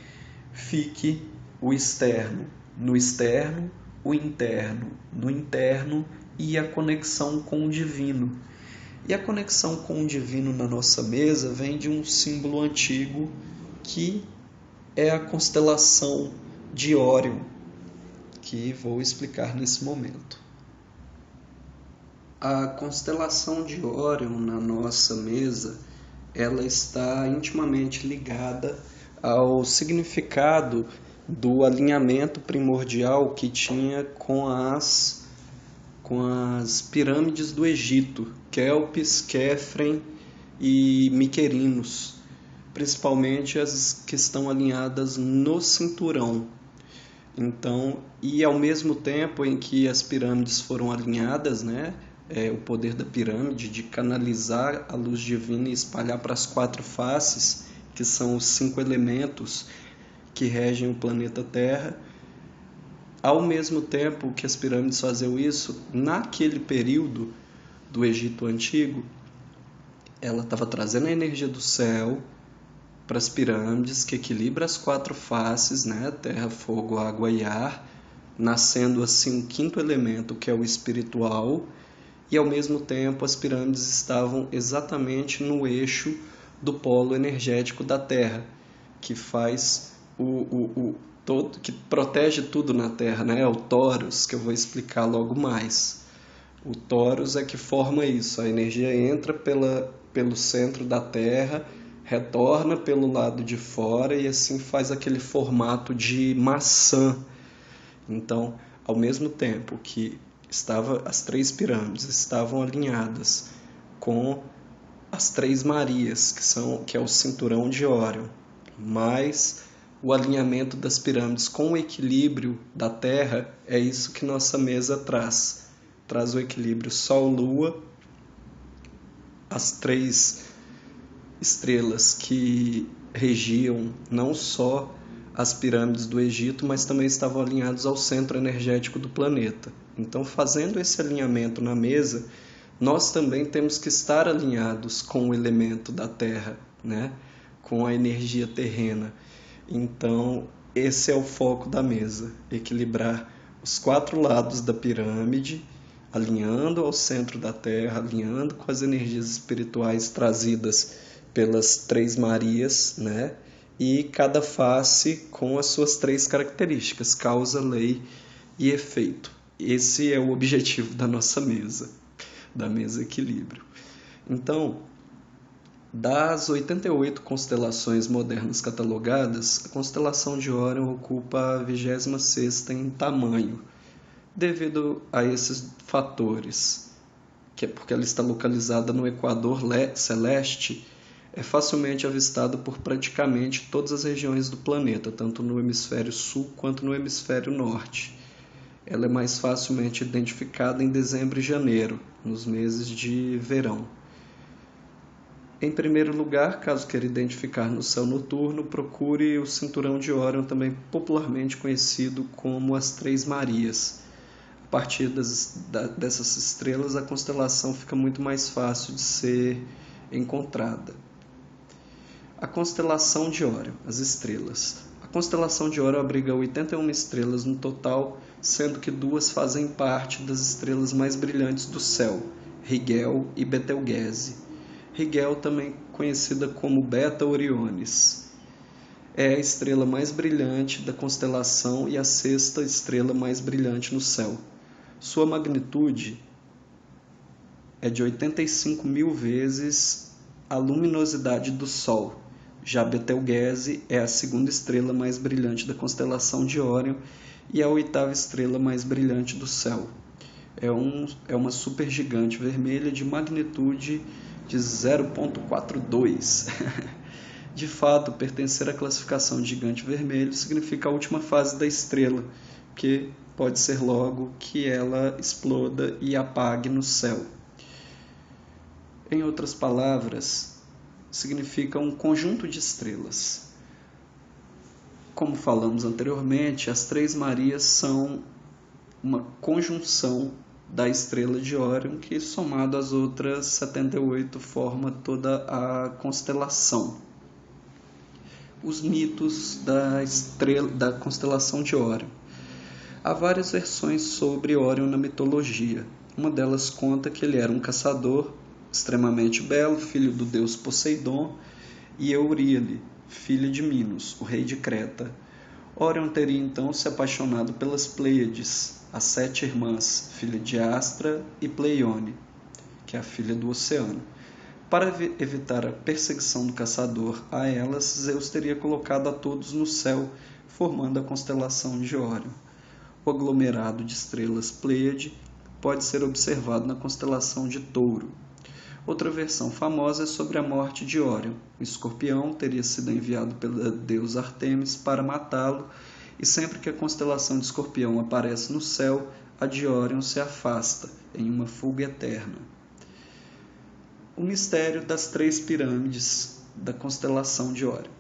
fique o externo. No externo, o interno. No interno, e a conexão com o divino. E a conexão com o divino na nossa mesa vem de um símbolo antigo que é a constelação de Órion, que vou explicar nesse momento. A constelação de Órion na nossa mesa, ela está intimamente ligada ao significado do alinhamento primordial que tinha com as pirâmides do Egito, Kelpis, Kefren e Miquerinos, principalmente as que estão alinhadas no cinturão. Então, e ao mesmo tempo em que as pirâmides foram alinhadas, o poder da pirâmide de canalizar a luz divina e espalhar para as 4 faces, que são os 5 elementos que regem o planeta Terra. Ao mesmo tempo que as pirâmides faziam isso, naquele período do Egito Antigo, ela estava trazendo a energia do céu para as pirâmides, que equilibra as 4 faces, terra, fogo, água e ar, nascendo assim um 5º elemento, que é o espiritual, e ao mesmo tempo as pirâmides estavam exatamente no eixo do polo energético da Terra, que faz todo, que protege tudo na Terra, é o Torus, que eu vou explicar logo mais. O Torus é que forma isso, a energia entra pelo centro da Terra, retorna pelo lado de fora e assim faz aquele formato de maçã. Então, ao mesmo tempo que as 3 pirâmides estavam alinhadas com as 3 Marias, que é o cinturão de Órion, mas o alinhamento das pirâmides com o equilíbrio da Terra, é isso que nossa mesa traz. Traz o equilíbrio Sol-Lua, as 3 estrelas que regiam não só as pirâmides do Egito, mas também estavam alinhados ao centro energético do planeta. Então, fazendo esse alinhamento na mesa, nós também temos que estar alinhados com o elemento da Terra, né? Com a energia terrena. Então, esse é o foco da mesa, equilibrar os 4 lados da pirâmide, alinhando ao centro da Terra, alinhando com as energias espirituais trazidas pelas 3 Marias, né? E cada face com as suas 3 características, causa, lei e efeito. Esse é o objetivo da nossa mesa, da mesa equilíbrio. Então, das 88 constelações modernas catalogadas, a constelação de Órion ocupa a 26ª em tamanho, devido a esses fatores, que é porque ela está localizada no equador celeste, é facilmente avistada por praticamente todas as regiões do planeta, tanto no hemisfério sul quanto no hemisfério norte. Ela é mais facilmente identificada em dezembro e janeiro, nos meses de verão. Em primeiro lugar, caso queira identificar no céu noturno, procure o cinturão de Órion, também popularmente conhecido como as 3 Marias. A partir dessas estrelas, a constelação fica muito mais fácil de ser encontrada. A constelação de Órion, as estrelas. A constelação de Órion abriga 81 estrelas no total, sendo que 2 fazem parte das estrelas mais brilhantes do céu, Rigel e Betelgeuse. Rigel, também conhecida como Beta Orionis, é a estrela mais brilhante da constelação e a 6ª estrela mais brilhante no céu. Sua magnitude é de 85.000 vezes a luminosidade do Sol. Já Betelgeuse é a 2ª estrela mais brilhante da constelação de Órion e a 8ª estrela mais brilhante do céu. É uma supergigante vermelha de magnitude de 0,42. De fato, pertencer à classificação de gigante vermelho significa a última fase da estrela, que pode ser logo que ela exploda e apague no céu. Em outras palavras, significa um conjunto de estrelas. Como falamos anteriormente, as 3 Marias são uma conjunção da estrela de Órion, que somado às outras 78 forma toda a constelação. Os mitos da constelação de Órion. Há várias versões sobre Órion na mitologia. Uma delas conta que ele era um caçador extremamente belo, filho do deus Poseidon, e Euríale, filha de Minos, o rei de Creta. Órion teria então se apaixonado pelas Pleiades, as 7 irmãs, filha de Astra e Pleione, que é a filha do oceano. Para evitar a perseguição do caçador a elas, Zeus teria colocado a todos no céu, formando a constelação de Órion. O aglomerado de estrelas Pleiade pode ser observado na constelação de Touro. Outra versão famosa é sobre a morte de Órion. O escorpião teria sido enviado pela deusa Ártemis para matá-lo, e sempre que a constelação de Escorpião aparece no céu, a de Órion se afasta, em uma fuga eterna. O mistério das 3 pirâmides da constelação de Órion.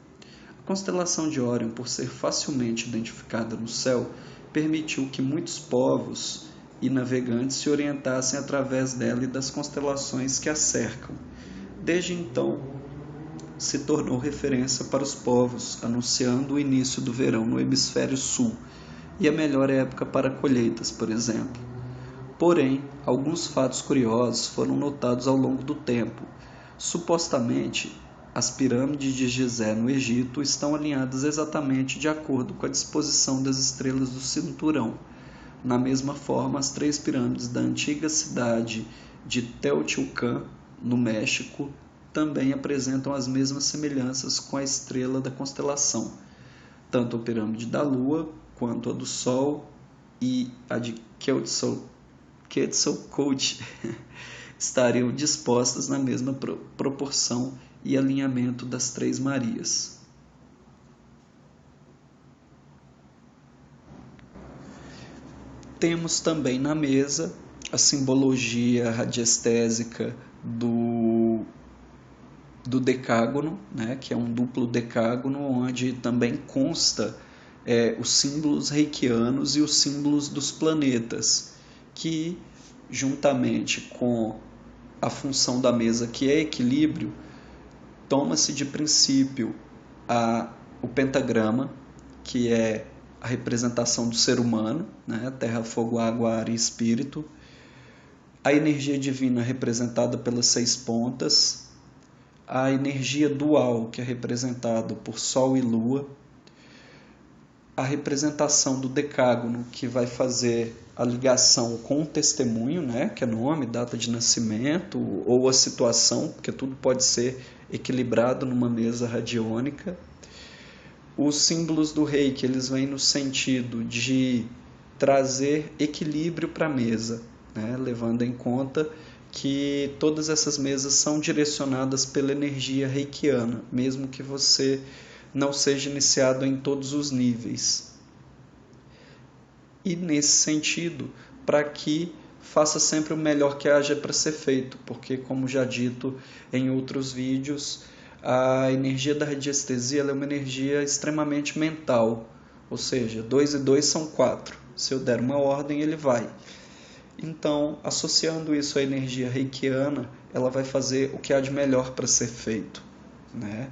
A constelação de Órion, por ser facilmente identificada no céu, permitiu que muitos povos e navegantes se orientassem através dela e das constelações que a cercam. Desde então, se tornou referência para os povos, anunciando o início do verão no hemisfério sul e a melhor época para colheitas, por exemplo. Porém, alguns fatos curiosos foram notados ao longo do tempo. Supostamente, as pirâmides de Gizé no Egito estão alinhadas exatamente de acordo com a disposição das estrelas do cinturão. Na mesma forma, as 3 pirâmides da antiga cidade de Teotihuacan, no México, também apresentam as mesmas semelhanças com a estrela da constelação. Tanto a pirâmide da Lua, quanto a do Sol e a de Quetzalcoatl estariam dispostas na mesma proporção e alinhamento das 3 Marias. Temos também na mesa a simbologia radiestésica do decágono, né, que é um duplo decágono, onde também consta os símbolos reikianos e os símbolos dos planetas, que, juntamente com a função da mesa, que é equilíbrio, toma-se de princípio o pentagrama, que é a representação do ser humano, né? Terra, fogo, água, ar e espírito. A energia divina representada pelas 6 pontas. A energia dual, que é representada por Sol e Lua. A representação do decágono, que vai fazer a ligação com o testemunho, né? Que é nome, data de nascimento ou a situação, porque tudo pode ser equilibrado numa mesa radiônica. Os símbolos do reiki, eles vêm no sentido de trazer equilíbrio para a mesa, né? Levando em conta que todas essas mesas são direcionadas pela energia reikiana, mesmo que você não seja iniciado em todos os níveis. E nesse sentido, para que faça sempre o melhor que haja para ser feito, porque, como já dito em outros vídeos, a energia da radiestesia é uma energia extremamente mental, ou seja, 2 e 2 são 4. Se eu der uma ordem, ele vai. Então, associando isso à energia reikiana, ela vai fazer o que há de melhor para ser feito, né?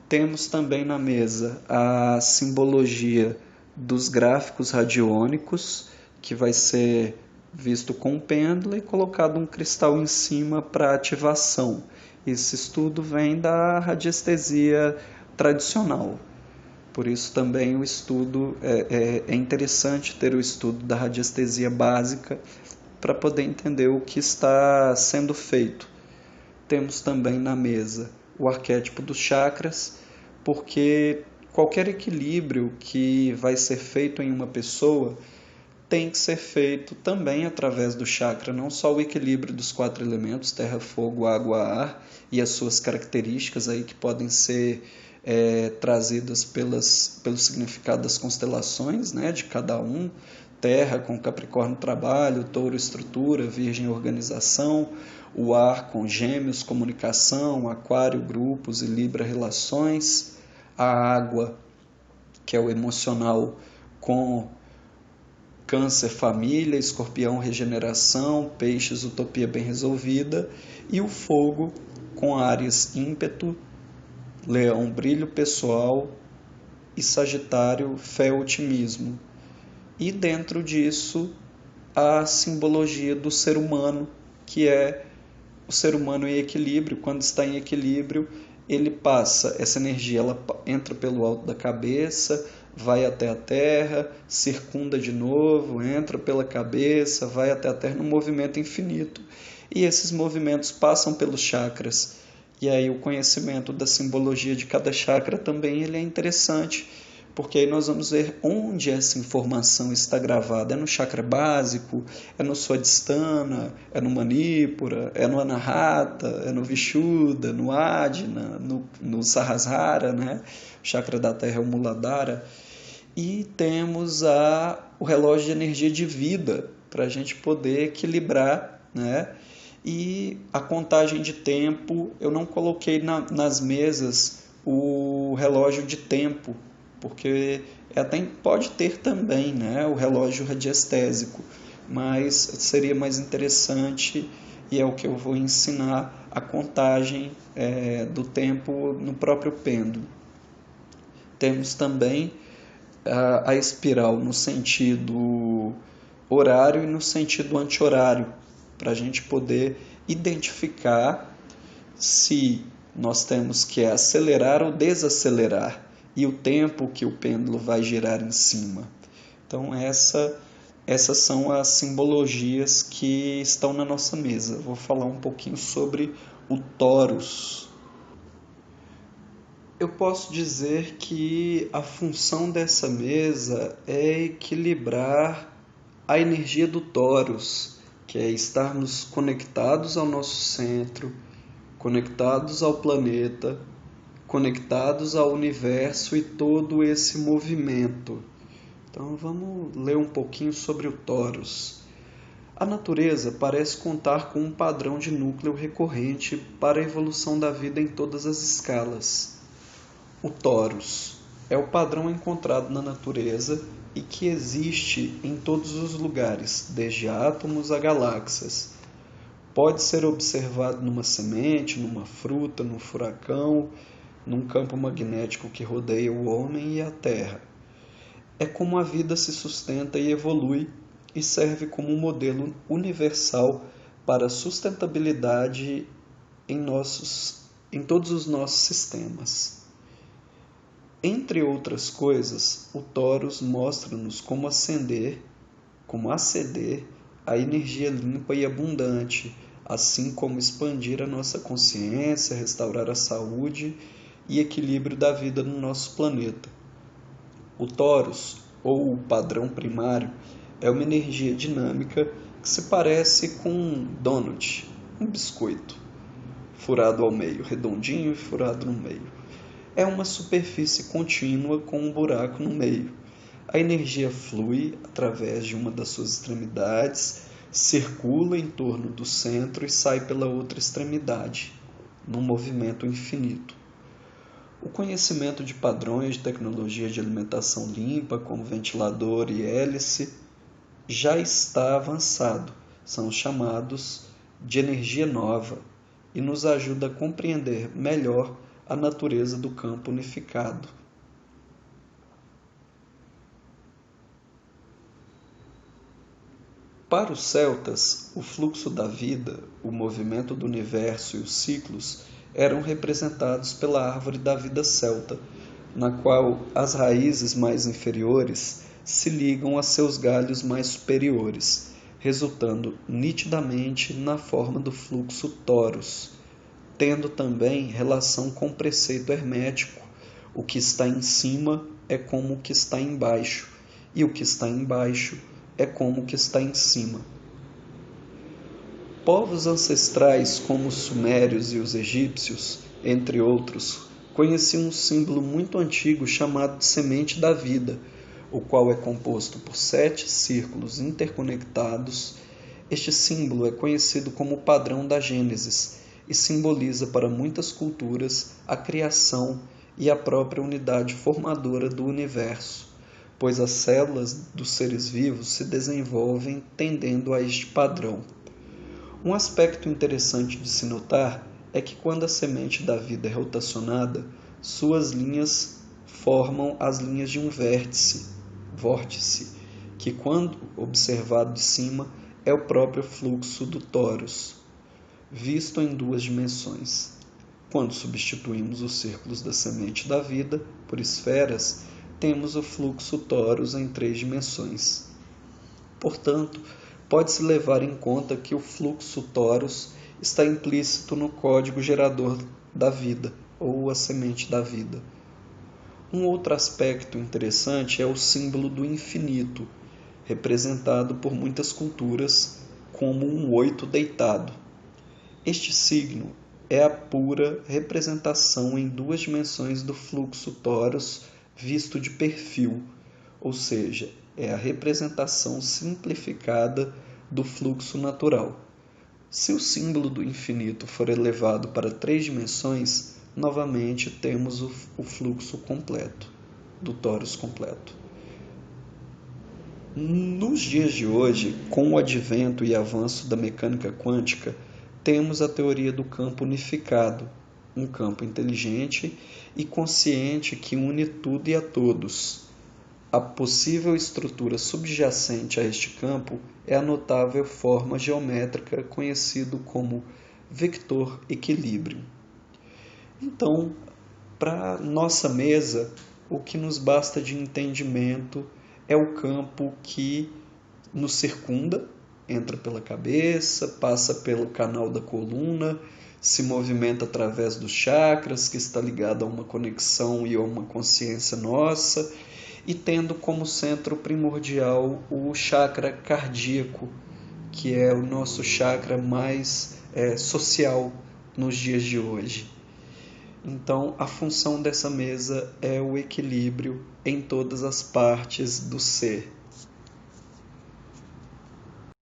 Temos também na mesa a simbologia dos gráficos radiônicos, que vai ser visto com um pêndulo e colocado um cristal em cima para ativação. Esse estudo vem da radiestesia tradicional. Por isso também o estudo é interessante ter o estudo da radiestesia básica para poder entender o que está sendo feito. Temos também na mesa o arquétipo dos chakras, porque qualquer equilíbrio que vai ser feito em uma pessoa tem que ser feito também através do chakra, não só o equilíbrio dos 4 elementos, terra, fogo, água, ar, e as suas características aí que podem ser trazidas pelo significado das constelações, né, de cada um. Terra com Capricórnio, trabalho, Touro, estrutura, Virgem, organização, o ar com Gêmeos, comunicação, Aquário, grupos e Libra, relações, a água, que é o emocional, com Câncer, família, Escorpião, regeneração, Peixes, utopia bem resolvida, e o fogo com Áries, ímpeto, Leão, brilho pessoal, e Sagitário, fé, otimismo. E dentro disso, a simbologia do ser humano, que é o ser humano em equilíbrio. Quando está em equilíbrio, ele passa, essa energia ela entra pelo alto da cabeça, vai até a terra, circunda de novo, entra pela cabeça, vai até a terra num movimento infinito. E esses movimentos passam pelos chakras. E aí o conhecimento da simbologia de cada chakra também ele é interessante, porque aí nós vamos ver onde essa informação está gravada. É no chakra básico, é no Swadhisthana, é no Manipura, é no Anahata, é no Vishuddha, no Adina, no Sahasrara, né? O chakra da terra é o Muladhara. E temos o relógio de energia de vida, para a gente poder equilibrar, né? E a contagem de tempo, eu não coloquei nas mesas o relógio de tempo, porque até pode ter também, né, o relógio radiestésico, mas seria mais interessante, e é o que eu vou ensinar, a contagem do tempo no próprio pêndulo. Temos também a espiral no sentido horário e no sentido anti-horário, para a gente poder identificar se nós temos que acelerar ou desacelerar e o tempo que o pêndulo vai girar em cima. Então essas são as simbologias que estão na nossa mesa. Vou falar um pouquinho sobre o Torus. Eu posso dizer que a função dessa mesa é equilibrar a energia do Torus, que é estarmos conectados ao nosso centro, conectados ao planeta, conectados ao universo e todo esse movimento. Então vamos ler um pouquinho sobre o Torus. A natureza parece contar com um padrão de núcleo recorrente para a evolução da vida em todas as escalas. O Torus é o padrão encontrado na natureza e que existe em todos os lugares, desde átomos a galáxias. pode ser observado numa semente, numa fruta, num furacão, num campo magnético que rodeia o homem e a terra. É como a vida se sustenta e evolui e serve como um modelo universal para a sustentabilidade em todos os nossos sistemas. Entre outras coisas, o Torus mostra-nos como aceder à energia limpa e abundante, assim como expandir a nossa consciência, restaurar a saúde e equilíbrio da vida no nosso planeta. O Torus, ou o padrão primário, é uma energia dinâmica que se parece com um donut, um biscoito, furado ao meio, redondinho e furado no meio. É uma superfície contínua com um buraco no meio. A energia flui através de uma das suas extremidades, circula em torno do centro e sai pela outra extremidade, num movimento infinito. O conhecimento de padrões de tecnologia de alimentação limpa, como ventilador e hélice, já está avançado. São chamados de energia nova e nos ajuda a compreender melhor a natureza do campo unificado. Para os celtas, o fluxo da vida, o movimento do universo e os ciclos eram representados pela árvore da vida celta, na qual as raízes mais inferiores se ligam a seus galhos mais superiores, resultando nitidamente na forma do fluxo torus, tendo também relação com o preceito hermético: o que está em cima é como o que está embaixo, e o que está embaixo é como o que está em cima. Povos ancestrais como os sumérios e os egípcios, entre outros, conheciam um símbolo muito antigo chamado de semente da vida, o qual é composto por 7 círculos interconectados. Este símbolo é conhecido como o padrão da Gênesis e simboliza para muitas culturas a criação e a própria unidade formadora do universo, pois as células dos seres vivos se desenvolvem tendendo a este padrão. Um aspecto interessante de se notar é que quando a semente da vida é rotacionada, suas linhas formam as linhas de um vórtice, que quando observado de cima é o próprio fluxo do torus, visto em 2 dimensões. Quando substituímos os círculos da semente da vida por esferas, temos o fluxo torus em 3 dimensões. Portanto, pode-se levar em conta que o fluxo torus está implícito no código gerador da vida, ou a semente da vida. Um outro aspecto interessante é o símbolo do infinito, representado por muitas culturas como um 8 deitado. Este signo é a pura representação em 2 dimensões do fluxo torus visto de perfil, ou seja, é a representação simplificada do fluxo natural. Se o símbolo do infinito for elevado para 3 dimensões, novamente temos o fluxo completo, do torus completo. Nos dias de hoje, com o advento e avanço da mecânica quântica, temos a teoria do campo unificado, um campo inteligente e consciente que une tudo e a todos. A possível estrutura subjacente a este campo é a notável forma geométrica conhecida como vector equilíbrio. Então, para nossa mesa, o que nos basta de entendimento é o campo que nos circunda, entra pela cabeça, passa pelo canal da coluna, se movimenta através dos chakras, que está ligado a uma conexão e a uma consciência nossa, e tendo como centro primordial o chakra cardíaco, que é o nosso chakra mais social nos dias de hoje. Então, a função dessa mesa é o equilíbrio em todas as partes do ser.